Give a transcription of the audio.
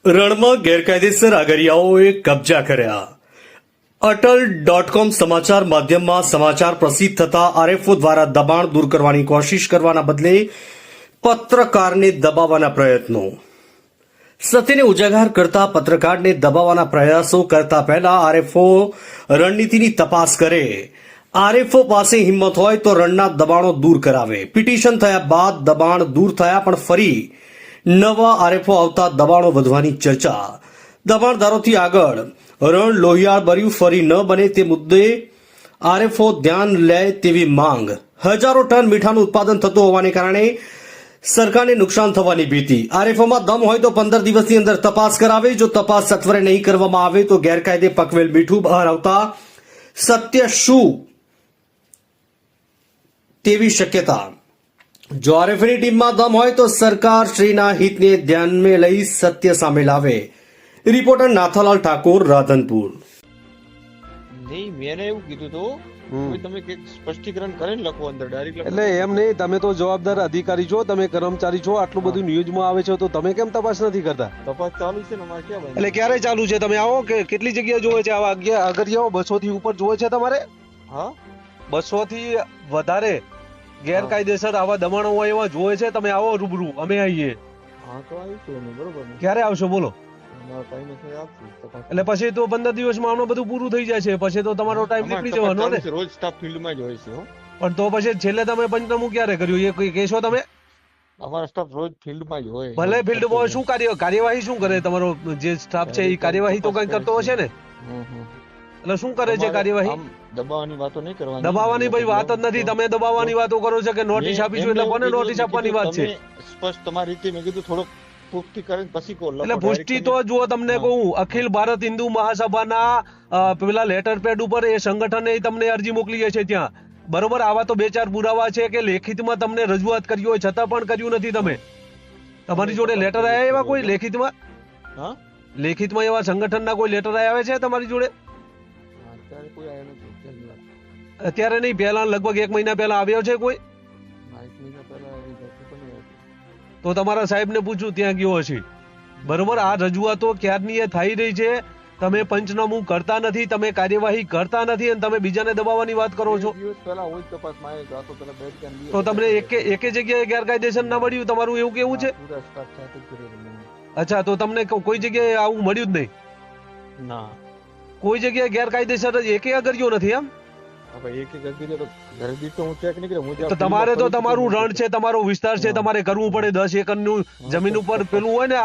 રણમાં ગેરકાયદેસર આગરિયાઓએ કબજા કર્યા. અટલ.com સમાચાર માધ્યમમાં સમાચાર પ્રસિદ્ધ થતા આરએફઓ દ્વારા દબાણ દૂર કરવાની કોશિશ કરવાના બદલે પત્રકારને દબાવવાના પ્રયત્નો. સત્યને ઉજાગર કરતા પત્રકારને દબાવવાના પ્રયાસો કરતા પહેલા આરએફઓ રણનીતિની તપાસ કરે. આરએફઓ પાસે હિંમત હોય તો રણના દબાણો દૂર કરાવે. પિટિશન થયા બાદ દબાણ દૂર થયા, પણ ફરી નવા આરએફઓ આવતા દબાણો વધવાની ચર્ચા. દબાણદારોથી આગળ રણ લોહિયાળ ભર્યું ફરી ન બને તે મુદ્દે આરએફઓ ધ્યાન લે તેવી માંગ. હજારો ટન મીઠાનું ઉત્પાદન થતું હોવાને કારણે સરકારને નુકસાન થવાની ભીતિ. આરએફઓમાં દમ હોય તો 15 દિવસની અંદર તપાસ કરાવે. જો તપાસ સત્વરે નહીં કરવામાં આવે તો ગેરકાયદે પકવેલ મીઠું બહાર આવતા સત્ય શું તેવી શક્યતા. જો આરએફની ટીમમાં દમ હોય તો સરકાર શ્રીના હિતને ધ્યાનમાં લઈ સત્ય સામે લાવે. રિપોર્ટર નાથાલાલ ઠાકોર, રાધનપુર. નહીં, મેં એવું કીધું હતું તમે કંઈક સ્પષ્ટીકરણ કરીને લખો અંદર ડાયરેક્ટ. એટલે એમ નહીં, તમે તો જવાબદાર અધિકારી છો, તમે કર્મચારી છો, આટલું બધું ન્યૂઝમાં આવે છે તો તમે કેમ તપાસ નથી કરતા? તપાસ ચાલુ છે ને અમારે ક્યાં ભાઈ? એટલે ક્યારે ચાલુ છે? તમે આવો કે કેટલી જગ્યાએ જોવે છે આવા અગરિયાઓ? 200 થી ઉપર જોવે છે તમારે? હા, 200 થી વધારે ગેરકાયદેસર આવા દબાણો હોય એવા જોવે છે. તમે આવો રૂબરૂ, અમે આવીએ. હા તો આવીશું અમે, બરોબર ને? ક્યારે આવશો બોલો? અમારો ટાઈમ છે, આપશું તપાસ. એટલે પછી તો 15 દિવસમાં આમનું બધું પૂરું થઈ જાય છે, પછી તો તમારો ટાઈમ નીકળી જવાનો ને. રોજ સ્ટાફ ફિલ્ડમાં જ હોય છે હો. પણ તો પછી છેલ્લે તમે પંચનામું ક્યારે કર્યું એ કોઈ કહેશો તમે? અમારો સ્ટાફ રોજ ફિલ્ડમાં જ હોય. ભલે ફિલ્ડમાં શું કાર્યવાહી શું કરે તમારો જે સ્ટાફ છે? એ કાર્યવાહી તો કઈ કરતો હશે ને? એટલે શું કરે છે કાર્યવાહી? આમ દબાવવાની વાતો નહીં કરવાની. દબાવવાની ભાઈ વાત જ નથી. તમે દબાવવાની વાતો કરો છો કે નોટિસ આપી છું એટલે કોને નોટિસ આપવાની વાત છે? સ્પષ્ટ તમારી રીતે મેં કીધું થોડોક પુષ્ટિ કરીને પછી કહો. એટલે પુષ્ટિ તો જુઓ, તમને કહું, અખિલ ભારત હિન્દુ મહાસભાના પેલા લેટર પેડ ઉપર એ સંગઠને તમને અરજી મોકલી છે ત્યાં, બરોબર? આવા તો 2-4 પુરાવા છે કે લેખિતમાં તમને રજૂઆત કરી હોય છતાં પણ કર્યું નથી તમે. તમારી જોડે લેટર આવ્યા એવા કોઈ લેખિતમાં? હા, લેખિતમાં એવા સંગઠનના કોઈ લેટર આવ્યા છે તમારી જોડે? અત્યારે કોઈ આવ્યો નથી. અત્યારે નહીં, પહેલા લગભગ 1 મહિના પહેલા આવ્યો છે કોઈ? તો તમારા સાહેબને પૂછું, ત્યાં ગયો હશે, બરોબર? આ રજૂઆતો ક્યારની એ થઈ રહી છે. તમે પંચનામું કરતા નથી, તમે કાર્યવાહી કરતા નથી અને તમે બીજાને દબાવવાની વાત કરો છો. તો તમને એકે જગ્યાએ ગેરકાયદેસર ના મળ્યું? તમારું એવું કેવું છે? અચ્છા, તો તમને કોઈ જગ્યાએ આવું મળ્યું જ નહીં? ના, કોઈ જગ્યાએ ગેરકાયદેસર એકે અગર્યો નથી એમ? તો તમારે તો તમારું રણ છે, તમારો વિસ્તાર છે, તમારે કરવું પડે. 10 એકરનું જમીન ઉપર પેલું હોય ને